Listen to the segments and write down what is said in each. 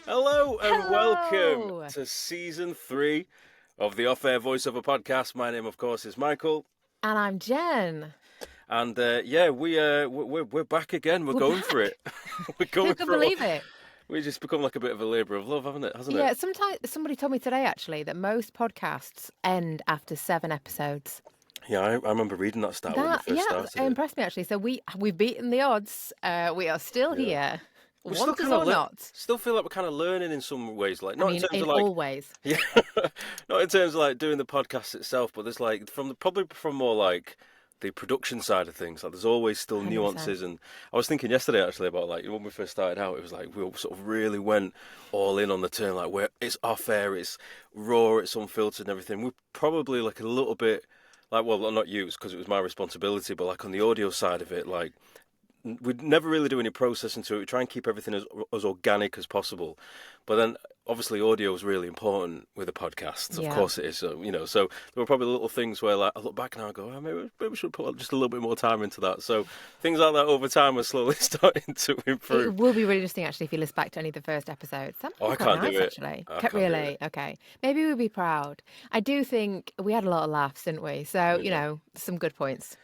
Hello and welcome Hello! to season 3 of the Off-Air Voiceover Podcast. My name, of course, is Michael, And I'm Jen. and we're back again. We're We're going for it. back. We're Who going can for it. believe it? We just become like a bit of a labour of love, hasn't Yeah, it? sometimes somebody told me today actually that most podcasts end after 7 episodes. Yeah, I remember reading that stat when we first It started it. impressed me actually. So we've beaten the odds. We are still Yeah, here, we still want us kind of or not. still feel like we're kind of learning in some ways, like I not in mean, terms in of like all ways. yeah, not in terms of like doing the podcast itself, but there's like probably from more like the production side of things. Like there's always still 100%. nuances, and I was thinking yesterday actually about like when we first started out, it was like we all sort of really went all in on the turn, like where it's off air, it's raw, it's unfiltered, and everything. We're probably like a little bit like well, not you, because it was my responsibility, but like on the audio side of it, like we'd never really do any processing to it. We try and keep everything as organic as possible. But then, obviously, audio is really important with a podcast. Of Yeah. course it is. So, so there were probably little things where like, I look back now and go, oh, maybe we should put just a little bit more time into that. So things like that over time are slowly starting to It improve. will be really interesting actually if you listen back to any of the first episodes. That might Oh, be I quite can't do nice it. actually. I can't do it. Really? Okay. Maybe we'll be proud. I do think we had a lot of laughs, didn't we? So, Yeah. some good points.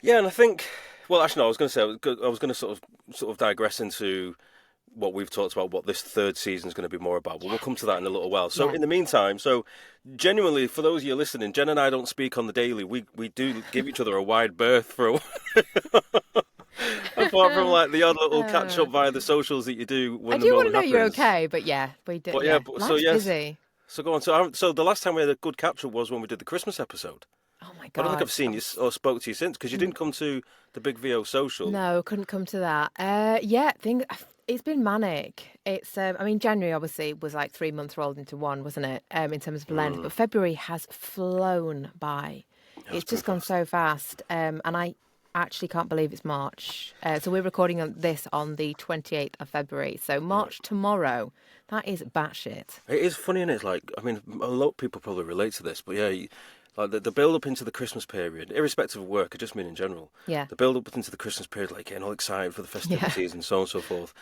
Yeah, and I think, well, actually, no, I was going to say, I was going to sort of digress into what we've talked about, what this third season is going to be more about. But we'll come to that in a little while. So, Yeah. in the meantime, genuinely, for those of you listening, Jen and I don't speak on the daily. We do give each other a wide berth for a apart from like the odd little catch Uh, up via the socials that you do I when the do want moment to know you're happens. okay, but yeah, we do. But yeah, Yeah, so life's yes, busy. so go on. So the last time we had a good catch up was when we did the Christmas episode. Oh my I don't think God, I've seen that you was or spoke to you since because you didn't come to the big VO social. no, couldn't come to that. It's been manic. I mean, January obviously was like 3 months rolled into one, wasn't it? In terms of length, but February has flown by. That's It's pretty just gone fast. so fast, and I actually can't believe it's March. So we're recording this on the 28th of February. So Yeah. March tomorrow. That is batshit. It is funny, and it's like I mean, a lot of people probably relate to this, but yeah, like the build up into the Christmas period, irrespective of work, I just mean in general, Yeah, the build up into the Christmas period, like getting all excited for the yeah, festivities and so on and so forth.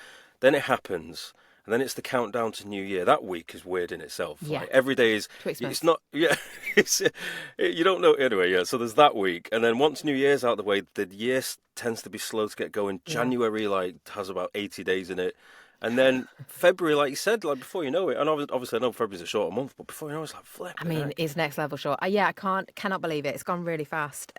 Then it happens, and then it's the countdown to New Year. That week is weird in itself. yeah. Like every day is, it's Twixmas. not, yeah, it's you don't know anyway. Yeah, so there's that week, and then once New Year's out of the way, the year tends to be slow to get going. Yeah. January like has about 80 days in it. And then February, like you said, like before you know it, and obviously I know February's a shorter month, but before you know it, it's like I flipping mean, heck. it's next level short. Yeah, cannot believe it. It's gone really fast.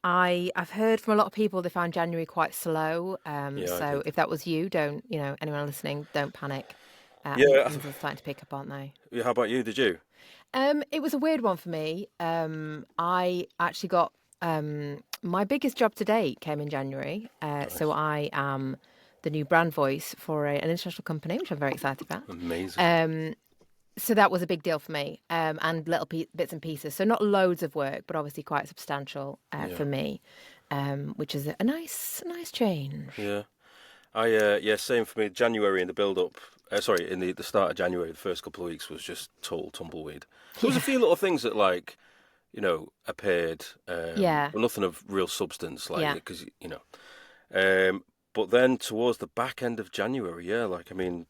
I've heard from a lot of people they found January quite slow. Yeah, I So did. if that was you, don't anyone listening, don't panic. I think Yeah, things are starting to pick up, aren't they? yeah. How about you? Did you? It was a weird one for me. I actually got my biggest job to date came in January. So Nice, I am the new brand voice for an international company, which I'm very excited about. amazing. So that was a big deal for me, and little bits and pieces. So not loads of work, but obviously quite substantial Yeah, for me, which is a nice change. yeah. Yeah, same for me. January in the build up. Sorry, in the start of January, the first couple of weeks was just total tumbleweed. There was a Yeah, few little things that appeared, yeah, but nothing of real substance, like yeah. because But then towards the back end of January, yeah, like I mean,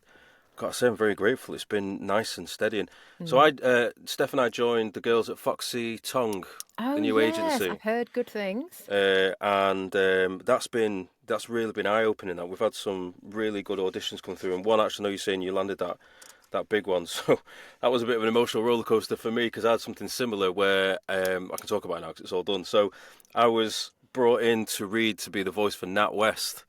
gotta say I'm very grateful. It's been nice and steady, and so Mm. Steph and I joined the girls at Foxy Tongue, Oh the new yes, agency, I've heard good things. and that's really been eye opening. That we've had some really good auditions come through, and one actually, I know you're saying you landed that big one, so that was a bit of an emotional roller coaster for me because I had something similar where I can talk about it now because it's all done. So I was brought in to read to be the voice for Nat West.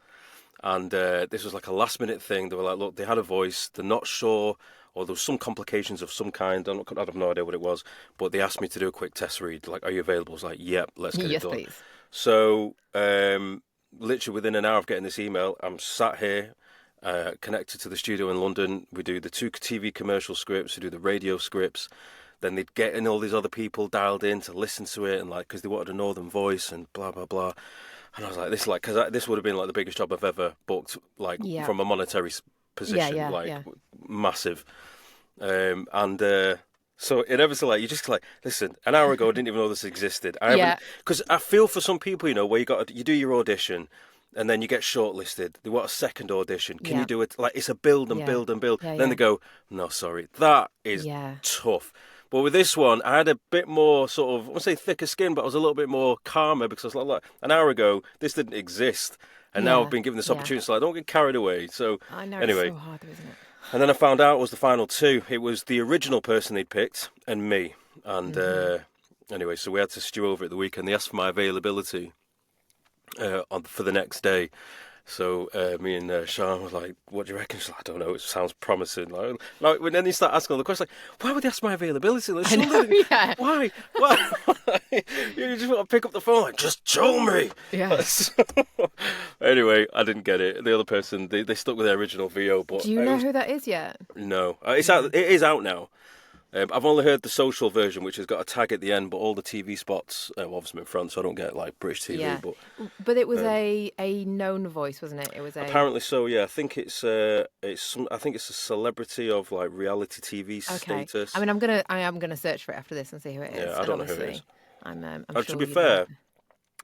And this was like a last minute thing. They were like, look, they had a voice. They're not sure, or there was some complications of some kind. I have no idea what it was. But they asked me to do a quick test read. Like, are you available? I was like, yep, let's get it Yes, done. please. So, literally within an hour of getting this email, I'm sat here, connected to the studio in London. We do the 2 TV commercial scripts. We do the radio scripts. Then they'd get in all these other people dialed in to listen to it, and like because they wanted a northern voice and blah blah blah. And I was like, this would have been like the biggest job I've ever booked, like Yeah, from a monetary yeah, position, yeah, like yeah. massive. And so inevitably, like you just like, listen. An hour ago, I didn't even know this existed. I haven't Yeah, because I feel for some people, where you do your audition, and then you get shortlisted. They want a second audition. Can you Yeah. do it? Like, it's a build and Yeah. build and build. Yeah, Then yeah. they go, no, sorry, that is Yeah. tough. But with this one, I had a bit more sort of, I won't say thicker skin, but I was a little bit more calmer because I was like an hour ago, this didn't exist. And now I've Yeah. been given this Yeah. opportunity, so I don't get carried away. So I know, it's anyway, so hard, though, isn't it? and then I found out it was the final two. It was the original person they'd picked and me. And anyway, so we had to stew over it the weekend. They asked for my availability for the next day. So me and Sean were like, "What do you reckon?" She's like, "I don't know. It sounds promising." Like when then you start asking all the questions, like, "Why would they ask my availability?" Like, I know, yeah. Why? You just want to pick up the phone, like, just tell me. Yeah. Anyway, I didn't get it. The other person, they stuck with their original VO, but Do you know who that is yet? no, it's out. It is out now. I've only heard the social version, which has got a tag at the end, but all the TV spots, obviously in France, so I don't get like British TV. Yeah. But it was a known voice, wasn't it? It was a... apparently so. Yeah, I think it's I think it's a celebrity of like reality TV Okay. status. I mean, I am gonna search for it after this and see who it is. Yeah, I don't know who it is. I'm To sure be you fair, know.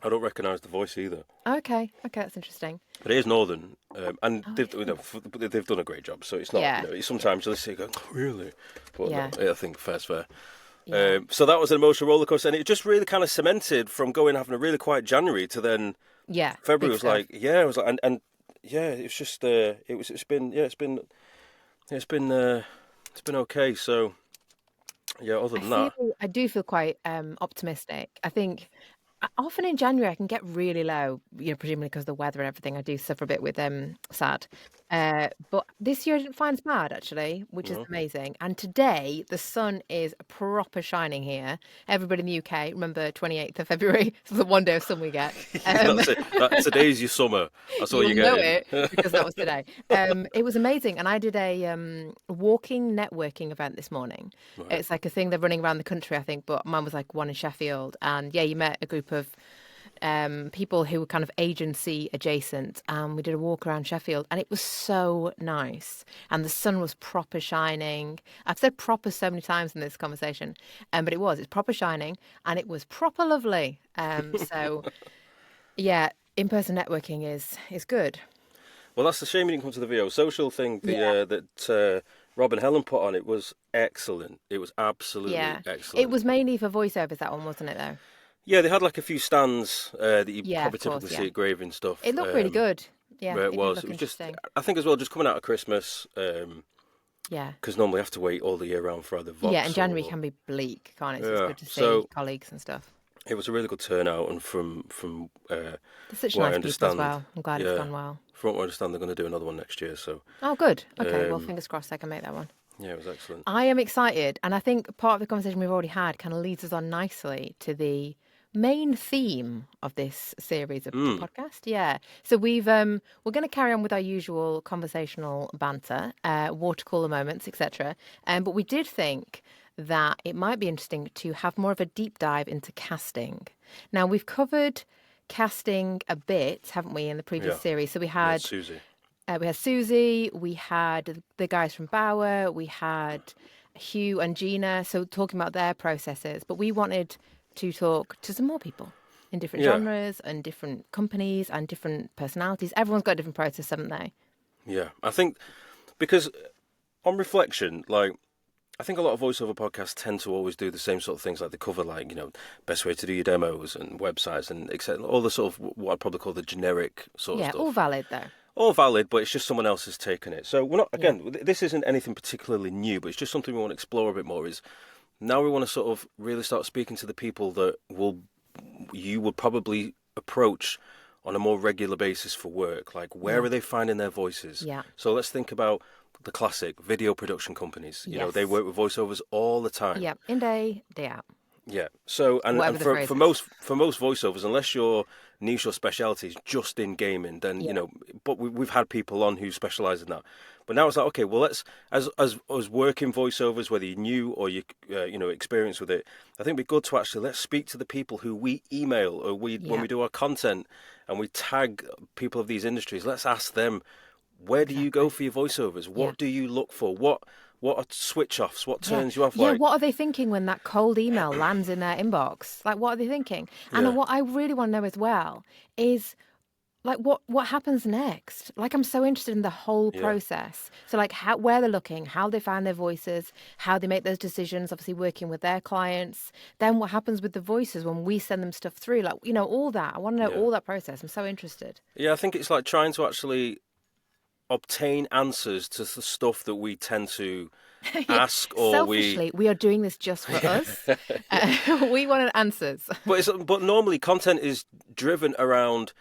I don't recognise the voice either. Okay, that's interesting. But it is Northern, and they've done a great job. So it's not. Yeah. Sometimes you listen, and go, oh, really? But Yeah. no, I think fair's fair. Yeah. So that was an emotional roller coaster, and it just really kind of cemented from having a really quiet January to then Yeah. February big was stuff. like, yeah, it was like, and yeah, it's just it's been okay. So yeah, other than that, I do feel quite optimistic. I think often in January I can get really low, presumably because of the weather and everything. I do suffer a bit with sad. But this year I didn't find as bad, actually, which is amazing. And today the sun is proper shining here. Everybody in the UK, remember 28th of February, so the one day of sun we get. that's it. Today's your summer. That's all You'll you know get. it because that was today. It was amazing, and I did a walking networking event this morning. Right. It's like a thing they're running around the country, I think, but mine was like one in Sheffield, and yeah, you met a group of people who were kind of agency adjacent, and we did a walk around Sheffield, and it was so nice, and the sun was proper shining. I've said proper so many times in this conversation, but it's proper shining, and it was proper lovely. So yeah, in-person networking is good. Well, that's a shame you didn't come to the VO social thing that Rob and Helen put on. It was excellent. It was absolutely excellent. It was mainly for voiceovers, that one, wasn't it, though? Yeah, they had like a few stands that you Yeah, probably of course, typically see at Grave and stuff. It looked really good. Yeah, Where it did was. look It was just, interesting. I think as well, just coming out of Christmas, Yeah. because normally you have to wait all the year round for either Vox Yeah, and January or... can be bleak, can't it? So Yeah, it's good to see so- colleagues and stuff. It was a really good turnout, and from They're such what I nice people as understand, well. I'm glad it's gone well. from what I understand, they're going to do another one next year. So Oh, good. Okay, well, fingers crossed I can make that one. yeah, it was excellent. I am excited, and I think part of the conversation we've already had kind of leads us on nicely to the main theme of this series of the podcast. Yeah. So we're going to carry on with our usual conversational banter, water cooler moments, etc. But we did think that it might be interesting to have more of a deep dive into casting. Now, we've covered casting a bit, haven't we, in the previous series? So we had Susie. Susie, we had the guys from Bauer, we had Hugh and Gina, so talking about their processes. But we wanted to talk to some more people in different genres and different companies and different personalities. Everyone's got a different process, haven't they? Yeah, I think because on reflection, like, I think a lot of voiceover podcasts tend to always do the same sort of things, like they cover, like, best way to do your demos and websites and etc. All the sort of what I'd probably call the generic sort of stuff. Yeah, all valid though. All valid, but it's just someone else has taken it. So we're not, again, this isn't anything particularly new, but it's just something we want to explore a bit more. Is now we want to sort of really start speaking to the people that you would probably approach on a more regular basis for work. Like, where are they finding their voices? Yeah. So let's think about the classic video production companies. You know, they Yes. work with voiceovers all the time. Yeah, in day out. Yeah. So and Whatever the phrase for is. most voiceovers, unless your niche or speciality is just in gaming, then But we've had people on who specialize in that. But now it's like, okay, well, let's as working voiceovers, whether you're new or you experienced with it, I think it'd be good to actually let's speak to the people who we email or when we do our content and we tag people of these industries. Let's ask them, where do you go for your voiceovers? What do you look for? What are switch offs? What turns you off? Yeah, Like, what are they thinking when that cold email lands in their inbox? Like, what are they thinking? And what I really want to know as well is, like what happens next? Like, I'm so interested in the whole Yeah. process. So like where they're looking, how they find their voices, how they make those decisions, obviously working with their clients. Then what happens with the voices when we send them stuff through, like, all that. I want to know Yeah. all that process. I'm so interested. Yeah, I think it's like trying to actually obtain answers to the stuff that we tend to Yeah. ask or we. Selfishly, we are doing this just for us. We wanted answers. But normally content is driven around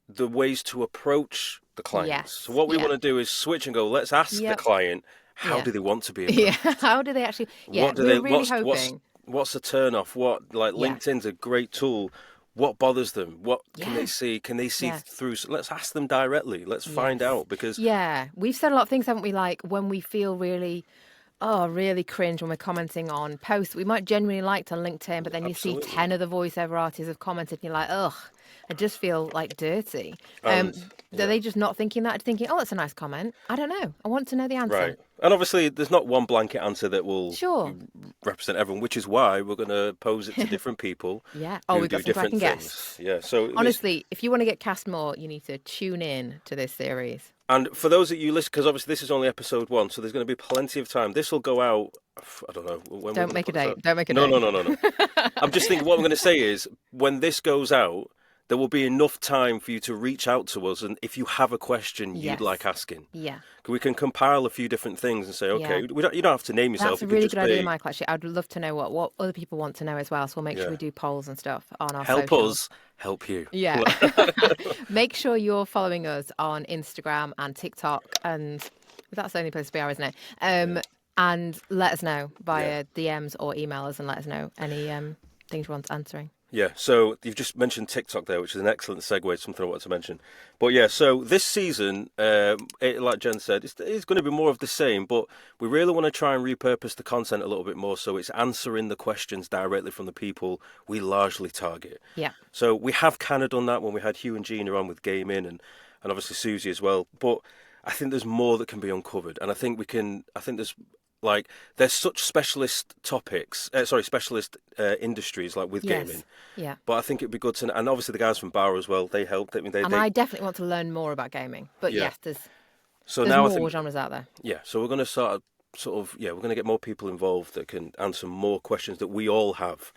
the ways to approach the clients. So Yes. what we Yeah. want to do is switch and go, let's ask the Yep. client, how Yeah. do they want to be Yeah. approached? How do they actually? Yeah. What do they We're really what's hoping. what's the turn off? What, like, Yeah. LinkedIn's a great tool. What bothers them? What can they Yeah. see? Can they see Yeah. through? Let's ask them directly. Let's find Yes. out, because Yeah. We've said a lot of things, haven't we? Like when we feel really cringe when we're commenting on posts we might genuinely like to LinkedIn, but then you see absolutely. 10 of the voiceover artists have commented and you're like, ugh, I just feel like dirty. And Are they just not thinking that? Thinking, oh, that's a nice comment. I don't know. I want to know the answer. right. And obviously, there's not one blanket answer that will Sure. represent everyone, which is why we're going to pose it to different people Yeah. who We've do got some different cracking things. guests. Yeah. So Honestly, if you want to get cast more, you need to tune in to this series. and for those that you listen, because obviously this is only episode 1, so there's going to be plenty of time. This will go out. I don't know when. Don't make a date. Don't make a No, date. no. I'm just thinking. What I'm going to say is, when this goes out, there will be enough time for you to reach out to us, and if you have a question you'd Yes. like asking, Yeah. we can compile a few different things and say, okay, Yeah. you don't have to name yourself. That's a It could really just good idea, be, Michael. Actually, I'd love to know what other people want to know as well. So we'll make sure Yeah. we do polls and stuff on our help socials. us, help you. Yeah. Make sure you're following us on Instagram and TikTok, and that's the only place we are, isn't it? And let us know via DMs or email us and let us know any things you want answering. Yeah, so you've just mentioned TikTok there, which is an excellent segue to something I wanted to mention. But yeah, so this season, like Jen said, it's going to be more of the same, but we really want to try and repurpose the content a little bit more, so it's answering the questions directly from the people we largely target. Yeah. So we have kind of done that when we had Hugh and Gina on with gaming, and obviously Susie as well. But I think there's more that can be uncovered, and I think there's such specialist topics, specialist industries, like with gaming. Yeah. But I think it'd be good to, and obviously the guys from Bar as well, they helped. I mean, I definitely want to learn more about gaming. But Yeah. yes, there's so there's now I more think, genres out there. yeah. So we're going to we're going to get more people involved that can answer more questions that we all have.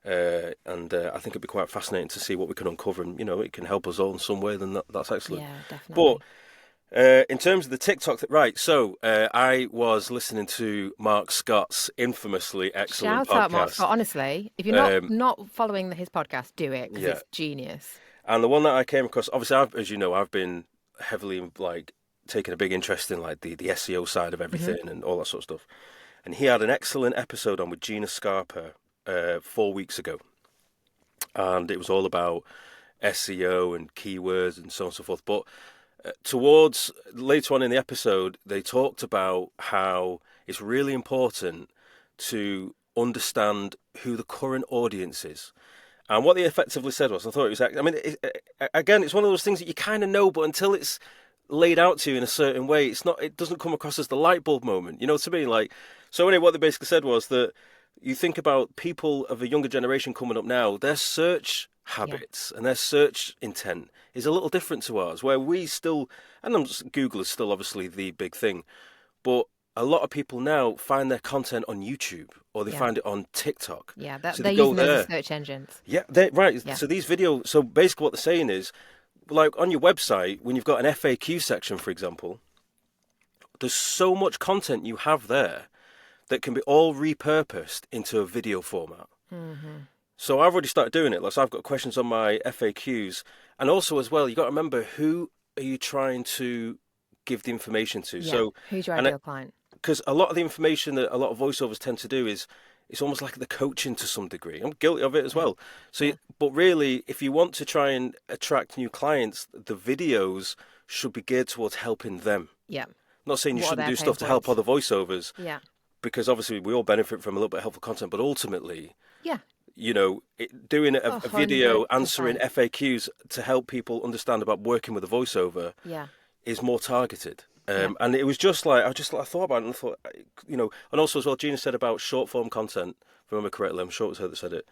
And I think it'd be quite fascinating to see what we can uncover, and it can help us all in some way. Then that's excellent. Yeah, definitely. But in terms of the TikTok, right? So I was listening to Mark Scott's infamously excellent Shout podcast. out Mark Scott. Honestly, if you're not following his podcast, do it because it's genius. And the one that I came across, obviously, as you know, I've been heavily taking a big interest in the SEO side of everything and all that sort of stuff. And he had an excellent episode on with Gina Scarpa 4 weeks ago, and it was all about SEO and keywords and so on and so forth. But towards later on in the episode, they talked about how it's really important to understand who the current audience is. And what they effectively said was, I thought it was, again, it's one of those things that you kind of know, but until it's laid out to you in a certain way, it doesn't come across as the light bulb moment. You know what I mean? So anyway, what they basically said was that you think about people of a younger generation coming up now, their search habits and their search intent is a little different to ours, where we still, and Google is still obviously the big thing, but a lot of people now find their content on YouTube or they find it on TikTok. Yeah, so they're using those as search engines. Yeah, right. Yeah. So these videos, so basically what they're saying is, on your website, when you've got an FAQ section, for example, there's so much content you have there that can be all repurposed into a video format. Mm-hmm. So I've already started doing it. So I've got questions on my FAQs, and also as well, you got to remember, who are you trying to give the information to? Yeah. So who's your ideal client? Because a lot of the information that a lot of voiceovers tend to do is, it's almost like the coaching to some degree. I'm guilty of it as well. So, but really, if you want to try and attract new clients, the videos should be geared towards helping them. Yeah. I'm not saying you shouldn't do stuff to help other voiceovers. Yeah. Because obviously we all benefit from a little bit of helpful content, but ultimately, yeah, doing a video answering FAQs to help people understand about working with a voiceover is more targeted. And it was just I thought about it and I thought, and also as well, Gina said about short form content, if I remember correctly, I'm sure it was her that said it.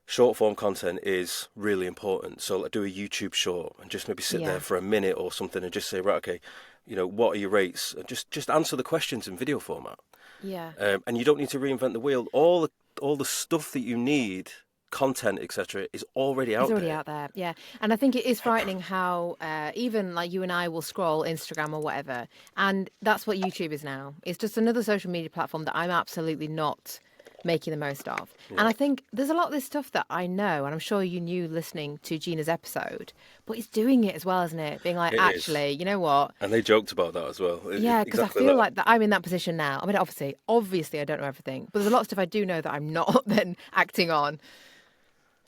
short form content is really important. So like do a YouTube short and just maybe sit there Yeah. for a minute or something and just say, right, okay, what are your rates? And just answer the questions in video format. Yeah. And you don't need to reinvent the wheel. All the stuff that you need, content, etc., is already It's out already there. out there, yeah. And I think it is frightening how even like you and I will scroll Instagram or whatever, and that's what YouTube is now. It's just another social media platform that I'm absolutely not making the most of. And Yeah, I think there's a lot of this stuff that I know, and I'm sure you knew listening to Gina's episode, but it's doing it as well, isn't it? Being like, it is. actually, you know what? And they joked about that as well. Yeah, because I Exactly feel that. like that I'm in that position now. I mean, obviously, I don't know everything, but there's a lot of stuff I do know that I'm not then acting on.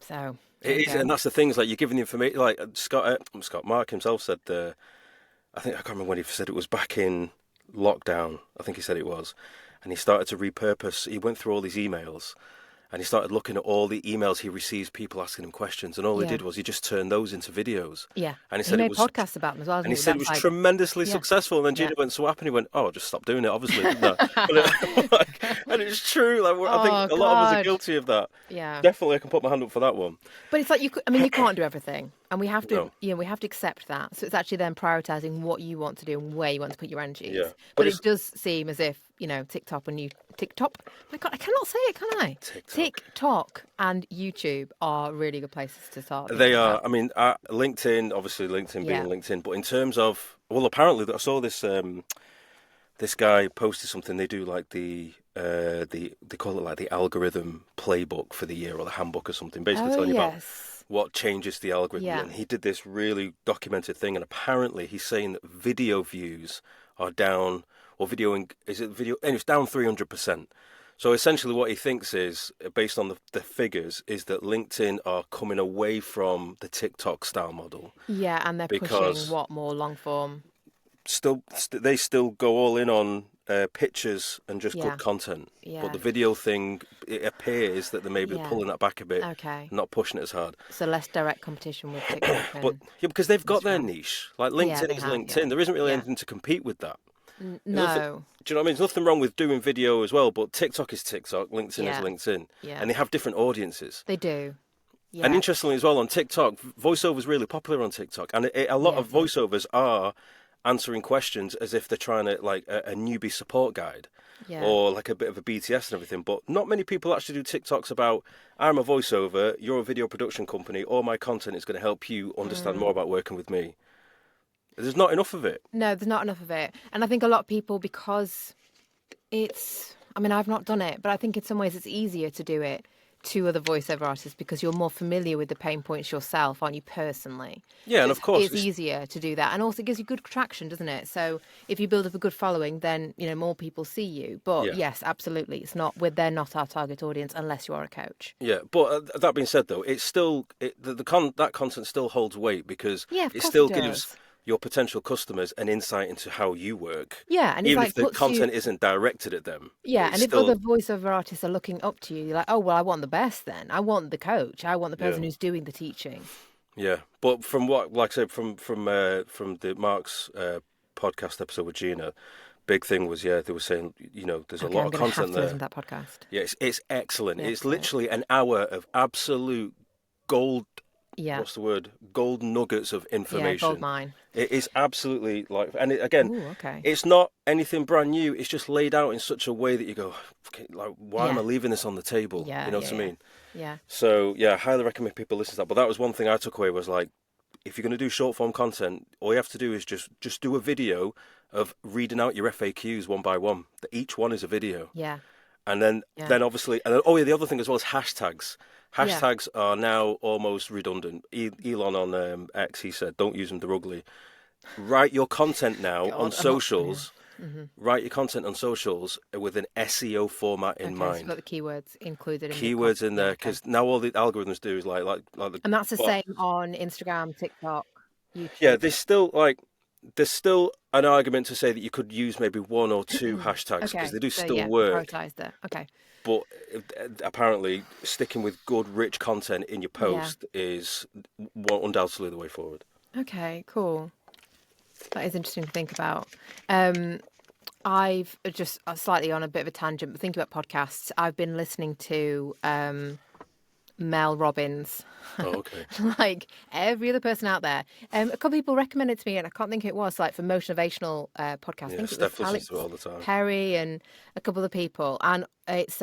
So there It we is, go. and that's the thing. Is like you're giving the information. Like Scott Mark himself said. I can't remember when he said it was back in lockdown. I think he said it was, and he started to repurpose. He went through all these emails, and he started looking at all the emails he receives, people asking him questions, and all he Yeah. did was he just turned those into videos. Yeah. And he He said it made was, podcasts about them as well, and didn't he he? said it That's was like, tremendously yeah, successful. And then yeah. Gina went swap, and he went, "Oh, just stop doing it, obviously, didn't I?" And it's true. Like I think Oh a lot of us are God. guilty of that. Yeah. Definitely, I can put my hand up for that one. But it's like I mean, you can't do everything, and we have to, No, we have to accept that. So it's actually then prioritizing what you want to do and where you want to put your yeah, energies. but But it's it does seem as if TikTok. My God, I cannot say it, can I? TikTok. TikTok and YouTube are really good places to start They thinking about. are. I mean, LinkedIn, obviously LinkedIn being Yeah. LinkedIn, but in terms of, well, apparently I saw this guy posted something. They do like they call it like the algorithm playbook for the year or the handbook or something, basically Oh telling you about yes. what changes the algorithm. Yeah. And he did this really documented thing, and apparently he's saying that video views are down, or is it video? And it's down 300%. So essentially, what he thinks is, based on the figures, is that LinkedIn are coming away from the TikTok style model Yeah, and they're pushing because what more long form. they still go all in on pictures and just good Yeah. content. But Yeah. the video thing, it appears that they may be Yeah. pulling that back a bit, Okay. not pushing it as hard. So less direct competition with TikTok But and yeah, because they've got their Instagram. niche. Like Yeah, they LinkedIn is have. Yeah. LinkedIn. There isn't really Yeah. anything to compete with that. There's nothing, No. do you know what I mean? There's nothing wrong with doing video as well, but TikTok is TikTok, LinkedIn is Yeah. LinkedIn, Yeah. and they have different audiences. They do. And Yeah. interestingly as well, on TikTok, voiceovers really popular on TikTok, and a lot of Yes. voiceovers are answering questions as if they're trying to like a newbie support guide Yeah. or like a bit of a BTS and everything. But not many people actually do TikToks about I'm a voiceover, you're a video production company, all my content is going to help you understand more about working with me. There's not enough of it. No, there's not enough of it. And I think a lot of people, because I mean, I've not done it, but I think in some ways it's easier to do it to other voiceover artists because you're more familiar with the pain points yourself, aren't you, personally? Yeah, So and of course, it's easier to do that. And also it gives you good traction, doesn't it? So if you build up a good following, then, more people see you. But yeah. yes, absolutely. They're not our target audience unless you are a coach. Yeah, but that being said, though, it's still that content still holds weight because Yeah, of it course it still gives does. your potential customers an insight into how you work, Yeah, and it's even if like the puts you. content isn't directed at them. Yeah, It's and if other still voiceover artists are looking up to you, you're like, oh, well, I want the best then. I want the coach. I want the yeah, person who's doing the teaching. yeah. But from what, like I said, from the Mark's podcast episode with Gina, big thing was they were saying there's a Okay, lot I'm of going to have content to listen there. to that podcast. Yeah, it's excellent. It's Excellent. literally an hour of absolute gold. Yeah. What's the word? Gold nuggets of Yeah, gold information. mine. It is absolutely like, and again, Ooh, okay. it's not anything brand new. It's just laid out in such a way that you go, "Okay, like, why am Yeah. I leaving this on the table?" You Yeah, know yeah, what I yeah. mean? Yeah. So yeah, I highly recommend people listen to that. But that was one thing I took away was like, if you're going to do short form content, all you have to do is just do a video of reading out your FAQs one by one. Each one is a video. Yeah. And then, Yeah. obviously, and then, oh yeah, the other thing as well is hashtags. Yeah. Hashtags are now almost redundant. Elon on X, he said, don't use them, they're ugly. Write your content now on God, I'm not. Yeah. socials. Write your content on socials with an SEO format in Okay, so you've mind. got the keywords included in the Keywords in Yeah, there okay. because now all the algorithms do is like the And that's the well, same on Instagram, TikTok, yeah. YouTube. There's still an argument to say that you could use maybe one or two hashtags because Okay, they do so still yeah, work. prioritize there. Okay. But apparently, sticking with good, rich content in your Yeah. post is undoubtedly the way forward. Okay, cool. That is interesting to think about. I've just slightly on a bit of a tangent, but thinking about podcasts, I've been listening to Mel Robbins. Oh, okay. Like every other person out there. A couple people recommended to me, and I can't think who it was, like for motivational podcast. I Yeah, think it was Steph listens Alex to it all the time. Perry and a couple of people, and it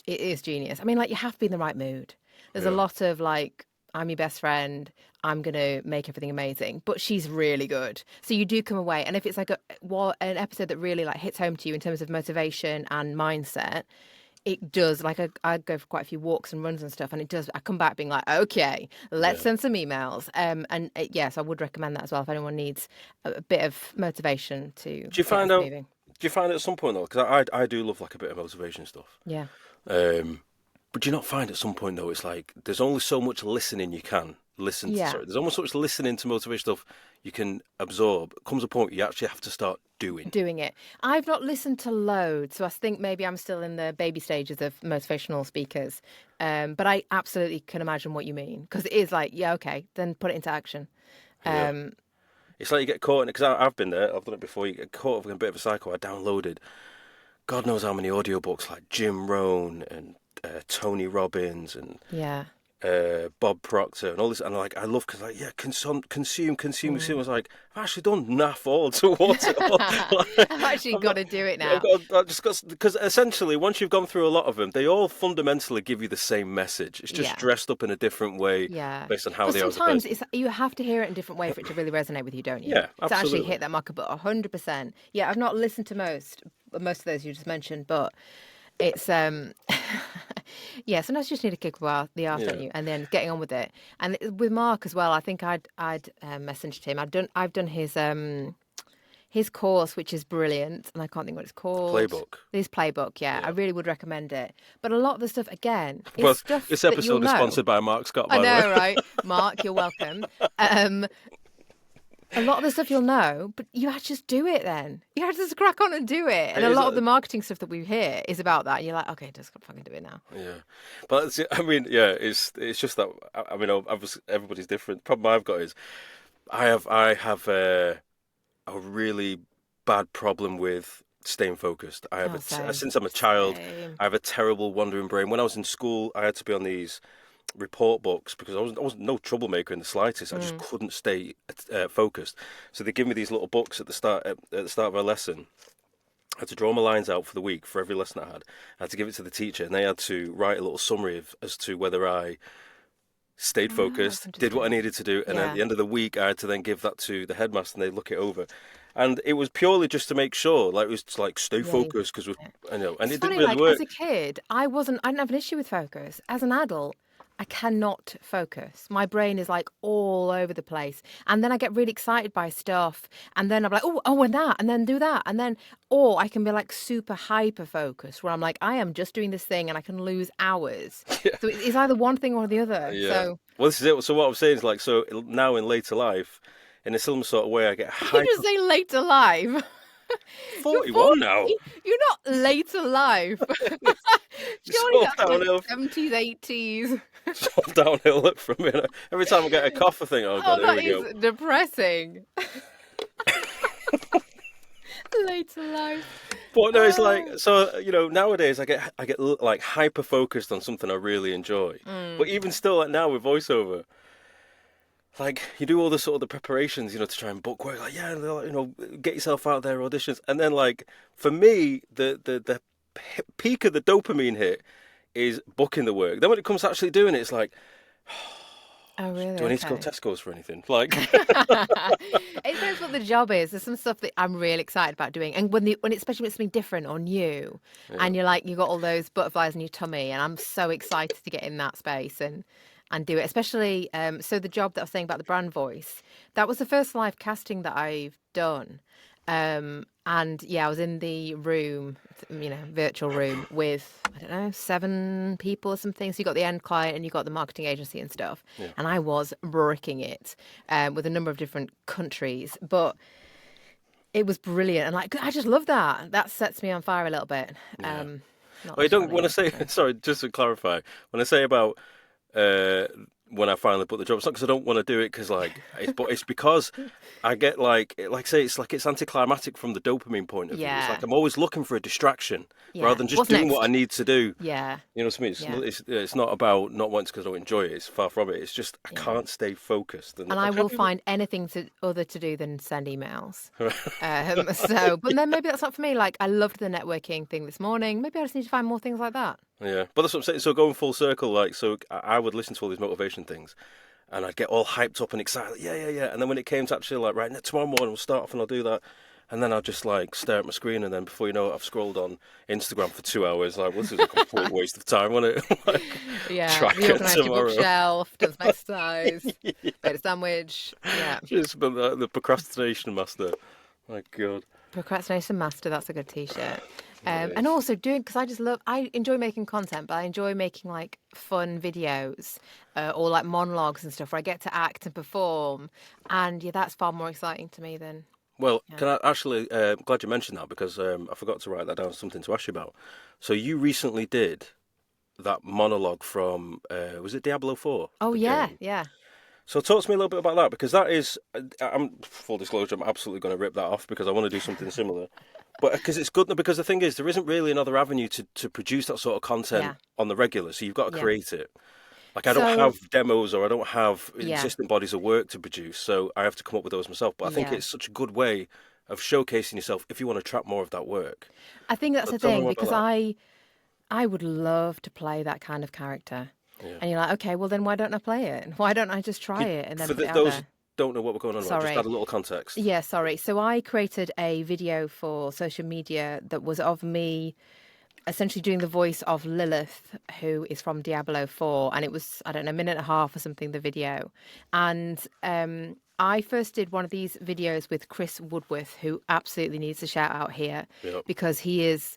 is genius. I mean, like you have to be in the right mood. There's a Yeah. lot of like, I'm your best friend. I'm gonna make everything amazing, but she's really good. So you do come away, and if it's like an episode that really like hits home to you in terms of motivation and mindset, it does. Like I go for quite a few walks and runs and stuff, and it does. I come back being like, okay, let's Yeah. send some emails. Yes, I would recommend that as well if anyone needs a bit of motivation to Do you get find us out? moving. Do you find at some point though? Because I do love like a bit of motivation stuff. Yeah. But do you not find at some point though, it's like there's only so much listening you can listen to. Yeah. Sorry, there's almost so much listening to motivation stuff you can absorb. Comes a point you actually have to start doing. Doing it. I've not listened to loads, so I think maybe I'm still in the baby stages of motivational speakers. But I absolutely can imagine what you mean, because it is like, yeah, okay, then put it into action. Yeah. It's like you get caught in it, because I've been there, I've done it before. You get caught up in a bit of a cycle. I downloaded God knows how many audiobooks like Jim Rohn and Tony Robbins and Yeah. Bob Proctor and all this, and I love because consume. I was like, I've actually done naff all towards it all. I've actually got to do it now. Because essentially, once you've gone through a lot of them, they all fundamentally give you the same message. It's just Yeah. dressed up in a different way, Yeah. based on how Well, they are. as a sometimes person. you have to hear it in a different way for it to really resonate with you, don't you? Yeah, To actually absolutely. hit that marker, but 100%. Yeah, I've not listened to most of those you just mentioned, but it's yeah, sometimes you just need to kick the arse, Yeah. don't you? And then getting on with it. And with Mark as well, I think I'd messaged him. I've done his course, which is brilliant, and I can't think what it's called. Playbook. His playbook, yeah. I really would recommend it. But a lot of the stuff, again, is Well, stuff this that you'll episode is know. sponsored by Mark Scott, I by the way. know, right? Mark, you're welcome. A lot of the stuff you'll know, but you have to just do it then. You have to just crack on and do it. And a lot of the marketing stuff that we hear is about that. And you're like, okay, just fucking do it now. Yeah, but I mean, yeah, it's just that. I mean, obviously everybody's different. The problem I've got is I have a really bad problem with staying focused. I have Same. since I'm a child. Same. I have a terrible wandering brain. When I was in school, I had to be on these report books because I wasn't no troublemaker in the slightest. I just couldn't stay focused. So they give me these little books at the start of a lesson. I had to draw my lines out for the week for every lesson I had. I had to give it to the teacher, and they had to write a little summary as to whether I stayed focused, that's did what I needed to do, and Yeah. at the end of the week, I had to then give that to the headmaster, and they'd look it over. And it was purely just to make sure, like it was to, like stay focused because I know, and It's it funny, didn't really like, work. as a kid, I didn't have an issue with focus. As an adult, I cannot focus. My brain is like all over the place. And then I get really excited by stuff. And then I'm like, and that, and then do that. And then, or I can be like super hyper focused where I'm like, I am just doing this thing and I can lose hours. So it's either one thing or the other. Yeah. So Well, this is it. So what I'm saying is like, so now in later life, in a similar sort of way, I get you hyper. just say later life. 41 now. You're not later life. Surely all that's like downhill. 70s, 80s. It's all downhill from here. Every time I get a cough, I think, oh god, Oh, here that we is go. depressing. Later life. But no, it's like so. You know, nowadays I get like hyper focused on something I really enjoy. But even still, like now with voiceover, like you do all the sort of the preparations, you know, to try and book work. Like you know, get yourself out there, auditions, and then like for me, the peak of the dopamine hit is booking the work. Then when it comes to actually doing it, it's like, Oh, really? do I need to go Okay. Tesco's for anything? Like, It depends what the job is. There's some stuff that I'm really excited about doing, and especially when it's something different or new, and you got all those butterflies in your tummy, and I'm so excited to get in that space and do it. Especially so the job that I was saying about the brand voice, that was the first live casting that I've done. And yeah, I was in the room, virtual room with, I don't know, 7 people or something. So you got the end client and you got the marketing agency and stuff. Yeah. And I was bricking it with a number of different countries. But it was brilliant. And like, I just love that. That sets me on fire a little bit. well, you don't want to say. Sorry, just to clarify, when I say about when I finally put the job. It's not because I don't want to do it, because but it's because I get like I say, it's anticlimactic from the dopamine point of view. It's Yeah. like I'm always looking for a distraction rather Yeah. than just What's doing what next? I need to do. Yeah. You know what I mean? Yeah. It's not about not wanting because I don't enjoy it. It's far from it. It's just I Yeah. can't stay focused, and And I I will can't even. find anything other to do than send emails. But then maybe that's not for me. Like, I loved the networking thing this morning. Maybe I just need to find more things like that. Yeah, but that's what I'm saying. So going full circle, like, so I would listen to all these motivation things, and I'd get all hyped up and excited. Like, yeah. And then when it came to actually like, right, tomorrow morning we'll start off and I'll do that, and then I'll just like stare at my screen, and then before you know it, I've scrolled on Instagram for 2 hours. Like, well, this is a complete waste of time, wasn't it? Like, Yeah, tracker reorganise your tomorrow. bookshelf, done some exercise, made a sandwich. Yeah. Just been the procrastination master. My God. Procrastination Master, that's a good t-shirt. It And is. also I enjoy making content, but I enjoy making like fun videos or like monologues and stuff where I get to act and perform. And yeah, that's far more exciting to me than, Well, yeah. can I actually? Glad you mentioned that, because I forgot to write that down. Something to ask you about. So you recently did that monologue from was it Diablo 4? Oh, The yeah, game. yeah. So talk to me a little bit about that, because that is, I'm full disclosure, I'm absolutely going to rip that off because I want to do something similar. But because it's good, because the thing is, there isn't really another avenue to produce that sort of content Yeah, on the regular. So you've got to yeah. create it. Like, I don't So, have demos, or I don't have yeah, existing bodies of work to produce, so I have to come up with those myself. But I think yeah. it's such a good way of showcasing yourself if you want to trap more of that work. I think that's So the tell me thing more because about I would love to play that kind of character. that. Yeah. And you're like, okay, well then why don't I play it? Why don't I just try it and then For put it out those who there? don't know what we're going on about, just add Sorry. a little context. Yeah, sorry. So I created a video for social media that was of me essentially doing the voice of Lilith, who is from Diablo 4. And it was, I don't know, a minute and a half or something, the video. And I first did one of these videos with Chris Woodworth, who absolutely needs a shout out here Yep. because he is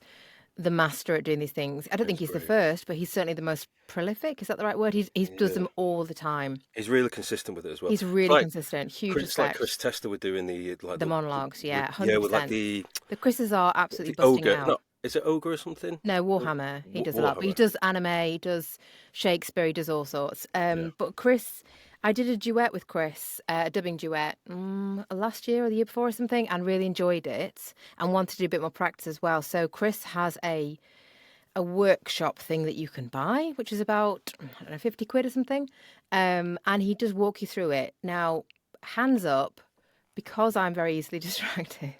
the master at doing these things. I don't think It's he's the great. first, but he's certainly the most prolific. Is that the right word? He does Yeah. them all the time. He's really consistent with it as well. He's It's really like consistent. Huge Chris, like Chris respect. Tester would do in The monologues, yeah, yeah, with like 100%. The Chris's are absolutely the busting ogre. out. No, is it ogre or something? No, Warhammer. He does a lot, but he Warhammer. does anime, he does Shakespeare, he does all sorts. Yeah. But Chris, I did a duet with Chris, a dubbing duet, last year or the year before or something, and really enjoyed it and wanted to do a bit more practice as well. So Chris has a workshop thing that you can buy, which is about, I don't know, 50 quid or something. And he does walk you through it. Now, hands up, because I'm very easily distracted.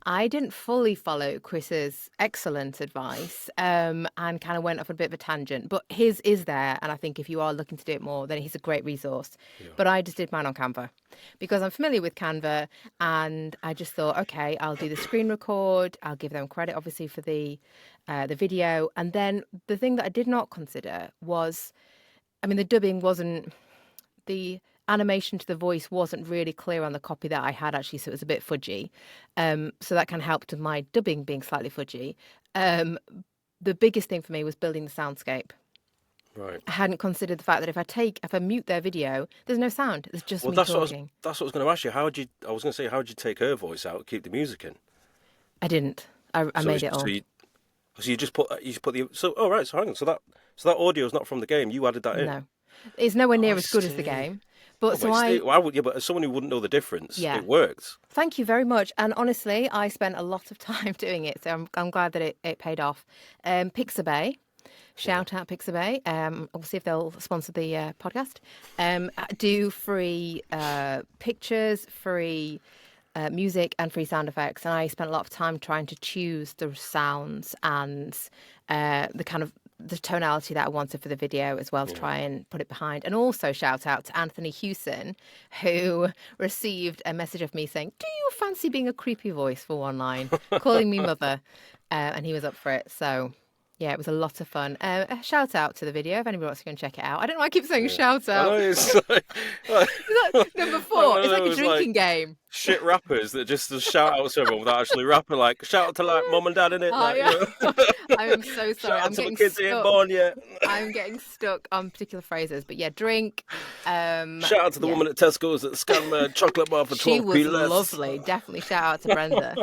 I didn't fully follow Chris's excellent advice and kind of went off on a bit of a tangent. But his is there. And I think if you are looking to do it more, then he's a great resource. Yeah. But I just did mine on Canva because I'm familiar with Canva. And I just thought, OK, I'll do the screen record. I'll give them credit, obviously, for the video. And then the thing that I did not consider was, I mean, the dubbing wasn't, the animation to the voice wasn't really clear on the copy that I had actually, so it was a bit fudgy. So that kind of helped with my dubbing being slightly fudgy. The biggest thing for me was building the soundscape. Right. I hadn't considered the fact that if I mute their video, there's no sound. It's just Well, me that's talking. that's what I was going to ask you. I was going to say, how would you take her voice out, keep the music in? I didn't. I So made it all. so you just put the so oh right, so hang on, so that audio is not from the game. You added that in. No, it's nowhere Oh, near I as good as the see. game. But Oh, so but I, why would you? But as someone who wouldn't know the difference, yeah. it worked. Thank you very much. And honestly, I spent a lot of time doing it, so I'm glad that it paid off. Pixabay, shout out Pixabay. We'll see if they'll sponsor the podcast. Do free pictures, free music, and free sound effects. And I spent a lot of time trying to choose the sounds and the kind of the tonality that I wanted for the video as well to try and put it behind. And also shout out to Anthony Hewson, who received a message of me saying, "Do you fancy being a creepy voice for one line?" calling me mother. And he was up for it. So yeah, it was a lot of fun. A shout out to the video if anybody wants to go and check it out. I don't know why I keep saying shout I out. know it's like Number 4. It's like a those, drinking game. shit rappers that just shout out to everyone without actually rapping. Like, shout out to like mum and dad in it. Oh, Like, yeah. you know. I am so sorry. Shout I'm out to my getting kids who ain't stuck. born yet. I'm getting stuck on particular phrases. But yeah, drink. Shout out to the yeah. woman at Tesco's that scanned my chocolate bar for She 12p was less. lovely. Definitely shout out to Brenda.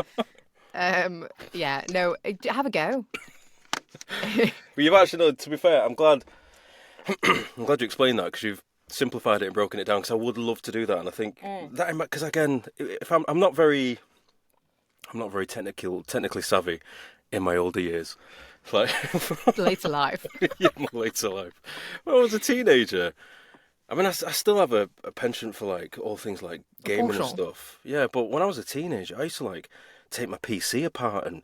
Yeah, no, have a go. But you've actually, no, to be fair, I'm glad you explained that, because simplified it and broken it down because I would love to do that. And I think that because again, if I'm not very technically savvy in my older years. Like Later life. yeah, my later life. When I was a teenager, I mean, I still have a penchant for like all things like gaming and Functional. stuff. Yeah, but when I was a teenager, I used to like take my PC apart and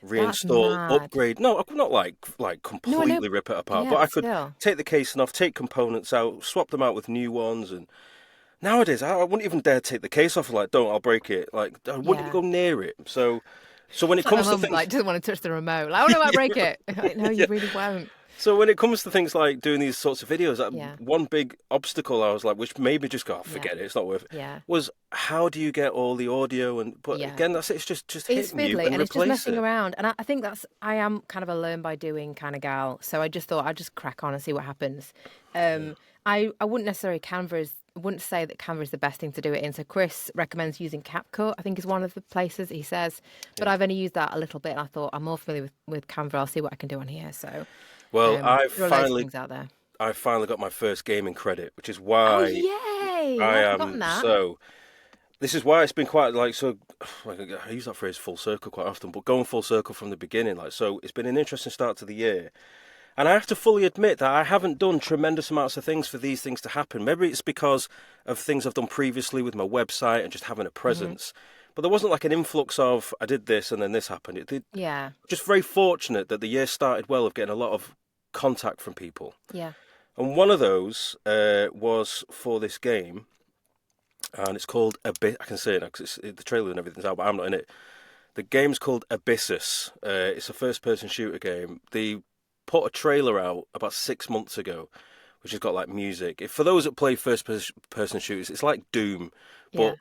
That's reinstall, mad. upgrade. No, I could not like No, I know. completely rip it apart, Yeah, but I but could still. take the casing off, take components out, swap them out with new ones. And nowadays, I wouldn't even dare take the case off. Like, don't, I'll break it. Like, I wouldn't even Yeah. go near it. So when it It's like my comes to mum things, like doesn't want to touch the remote. Like, oh no, I might break it. Like, no, you yeah. really won't. So when it comes to things like doing these sorts of videos, Yeah. one big obstacle I was like, which made me just go, oh, Yeah. forget it, it's not worth it, Yeah. was how do you get all the audio and but Yeah. again that's it, it's just It's hit mute fiddly and and it's just replace messing it. around. And I think I am kind of a learn by doing kind of gal. So I just thought I'd just crack on and see what happens. I wouldn't necessarily I wouldn't say that Canva is the best thing to do it in. So Chris recommends using CapCut, I think is one of the places he says. But I've only used that a little bit and I thought I'm more familiar with Canva. I'll see what I can do on here. So Well, there are loads of things out there. I finally got my first gaming credit, which is Oh, why yay! I I'd am forgotten that. so. This is why it's been quite like so. Like I use that phrase full circle quite often, but going full circle from the beginning, like so, it's been an interesting start to the year. And I have to fully admit that I haven't done tremendous amounts of things for these things to happen. Maybe it's because of things I've done previously with my website and just having a presence. But there wasn't like an influx of I did this and then this happened. It did. Yeah. Just very fortunate that the year started well of getting a lot of contact from people. Yeah. And one of those was for this game, and it's called Abyss. I can say it now because the trailer and everything's out, but I'm not in it. The game's called Abyssus. It's a first-person shooter game. They put a trailer out about 6 months ago, which has got like music. For those that play first-person shooters, it's like Doom, Yeah.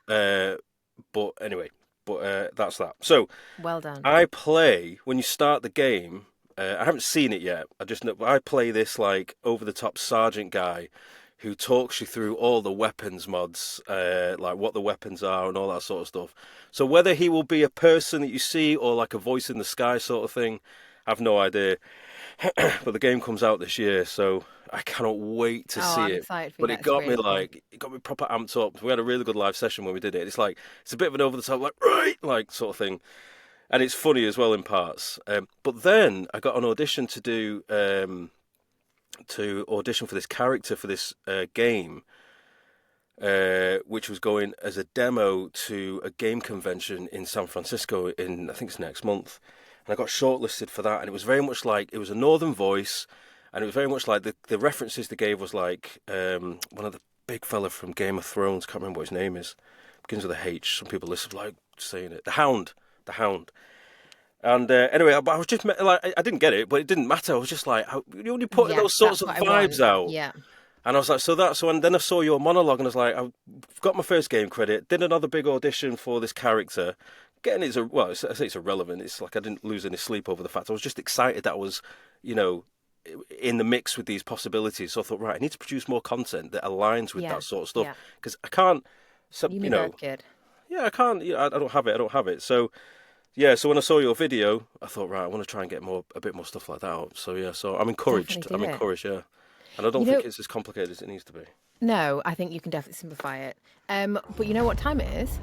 but anyway, that's that. So Well done. I play when you start the game. I haven't seen it yet. I just know I play this like over-the-top sergeant guy who talks you through all the weapons mods, like what the weapons are and all that sort of stuff. So whether he will be a person that you see or like a voice in the sky sort of thing, I've no idea. But the game comes out this year, so I cannot wait to see I'm it. excited for you. But That's really cool. it got me proper amped up. We had a really good live session when we did it. It's like it's a bit of an over the top, like right, like sort of thing, and it's funny as well in parts. But then I got an audition to audition for this character for this game, which was going as a demo to a game convention in San Francisco in I think it's next month. And I got shortlisted for that, and it was very much like it was a northern voice, and it was very much like the references they gave was like one of the big fella from Game of Thrones. Can't remember what his name is. Begins with a H. Some people listen like saying it. The Hound. And anyway, I was just like I didn't get it, but it didn't matter. I was just like, you're only putting Yeah, those sorts that's of what I vibes want. out. Yeah. And I was like, and then I saw your monologue, and I was like, I've got my first game credit, did another big audition for this character. Getting it's I say it's irrelevant. It's like I didn't lose any sleep over the fact I was just excited that I was, in the mix with these possibilities. So I thought, right, I need to produce more content that aligns with Yeah. that sort of stuff Yeah. because I can't, You mean both, kid. yeah, I can't. I don't have it. I don't have it. So yeah, so when I saw your video, I thought, right, I want to try and get a bit more stuff like that out. So yeah, so I'm encouraged. Definitely I'm do it. encouraged. Yeah, and I don't think it's as complicated as it needs to be. No, I think you can definitely simplify it. But you know what time it is?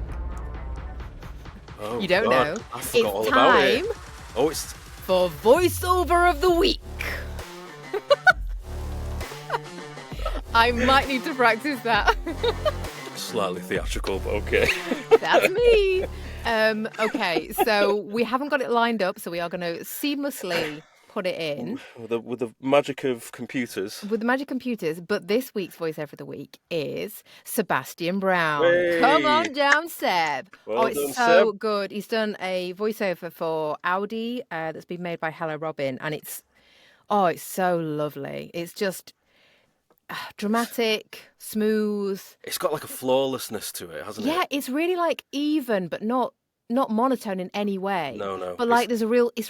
Oh, You don't God, know. I forgot all It's about it. time Oh, it's for voiceover of the week. I might need to practice that. slightly theatrical, but okay. That's me. Okay, so we haven't got it lined up, so we are going to seamlessly put it in with the magic of computers. with the magic computers. But this week's voiceover of the week is Sebastian Brown. Hey. Come on down, Seb. Well it's done, so Seb. good. He's done a voiceover for Audi that's been made by Hello Robin, and it's so lovely. It's just dramatic, smooth. It's got like a flawlessness to it, hasn't it? Yeah, it's really like even, but not monotone in any way. No. But like it's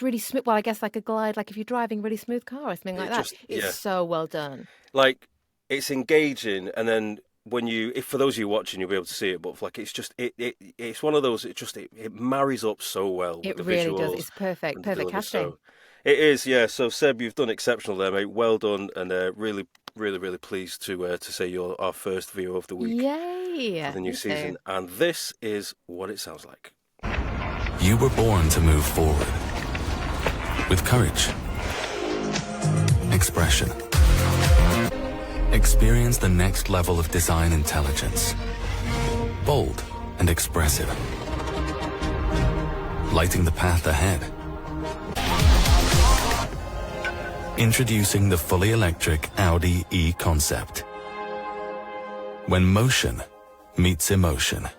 really smooth. Well, I guess like a glide, like if you're driving a really smooth car or something like that. It's so well done. Like it's engaging, and then if for those of you watching, you'll be able to see it. But like it's just it's one of those. It marries up so well with It the really visuals. does. It's perfect. and the Perfect delivery. casting. So it is, yeah. So Seb, you've done exceptional there, mate. Well done, and really, really, really pleased to say you're our first viewer of the week Yay! for the new Me season. too. And this is what it sounds like. You were born to move forward with courage, expression. Experience the next level of design intelligence. Bold and expressive. Lighting the path ahead. Introducing the fully electric Audi E-Concept. When motion meets emotion.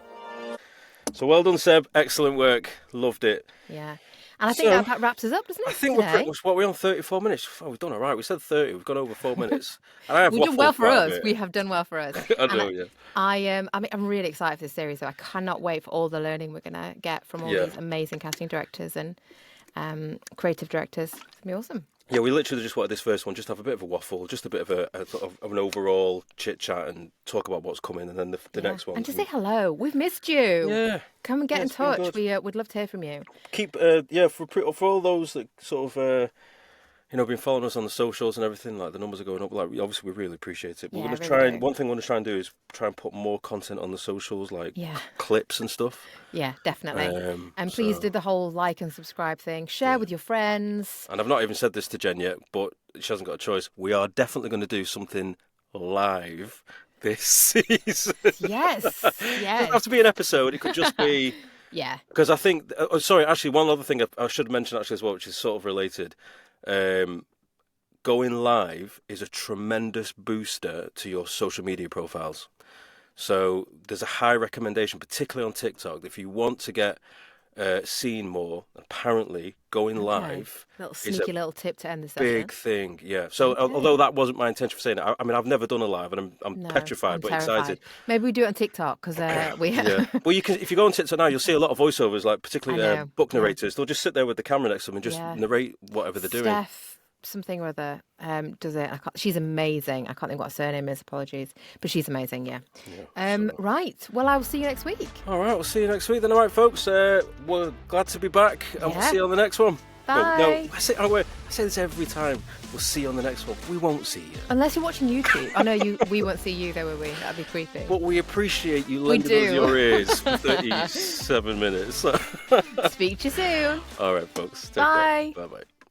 So well done, Seb. Excellent work. Loved it. Yeah. And I think So, that wraps us up, doesn't it? I think today? we're pretty much, we're on 34 minutes. Oh, we've done all right. We said 30. We've gone over 4 minutes. And I have We've done well waffled for quite a us. bit. We have done well for us. I know, yeah. I mean, I'm really excited for this series, though. I cannot wait for all the learning we're going to get from all these amazing casting directors and creative directors. It's going to be awesome. Yeah, we literally just wanted this first one, just have a bit of a waffle, just a bit of a sort of an overall chit-chat and talk about what's coming, and then the next one. And to say hello. We've missed you. Yeah. Come and get in it's been touch. good. We'd love to hear from you. Keep, for all those that sort of, been following us on the socials and everything, like the numbers are going up, like obviously we really appreciate it. But Yeah, we're going to really try and, do. one thing we're going to try and do is try and put more content on the socials, like clips and stuff. Yeah, definitely. And please so- do the whole like and subscribe thing. Share with your friends. And I've not even said this to Jen yet, but she hasn't got a choice. We are definitely going to do something live this season. Yes. It doesn't Yes. have to be an episode. It could just be... Yeah. Because I think... sorry, actually, one other thing I should mention actually as well, which is sort of related. Going live is a tremendous booster to your social media profiles. So there's a high recommendation, particularly on TikTok, if you want to get seen more, apparently going live Little is sneaky a little tip to end the session. big thing. Yeah. So although that wasn't my intention for saying it, I mean, I've never done a live and I'm No, petrified I'm but terrified. excited. Maybe we do it on TikTok because we. Yeah. Well, you can if you go on TikTok now, you'll see a lot of voiceovers, like I particularly know, book narrators. They'll just sit there with the camera next to them and just Yeah. narrate whatever they're doing. Steph something or other does it. She's amazing. I can't think what her surname is. Apologies, but she's amazing. Yeah. Right. Well, I will see you next week. All right, we'll see you next week then. All right, folks. We're glad to be back, and we'll see you on the next one. Bye. No, I say this every time. We'll see you on the next one. We won't see you. Unless you're watching YouTube. Oh no, we won't see you though, will we? That'd be creepy. But we appreciate you lending us do. your ears for 37 minutes. Speak to you soon. All right, folks. Take Bye. care. Bye-bye.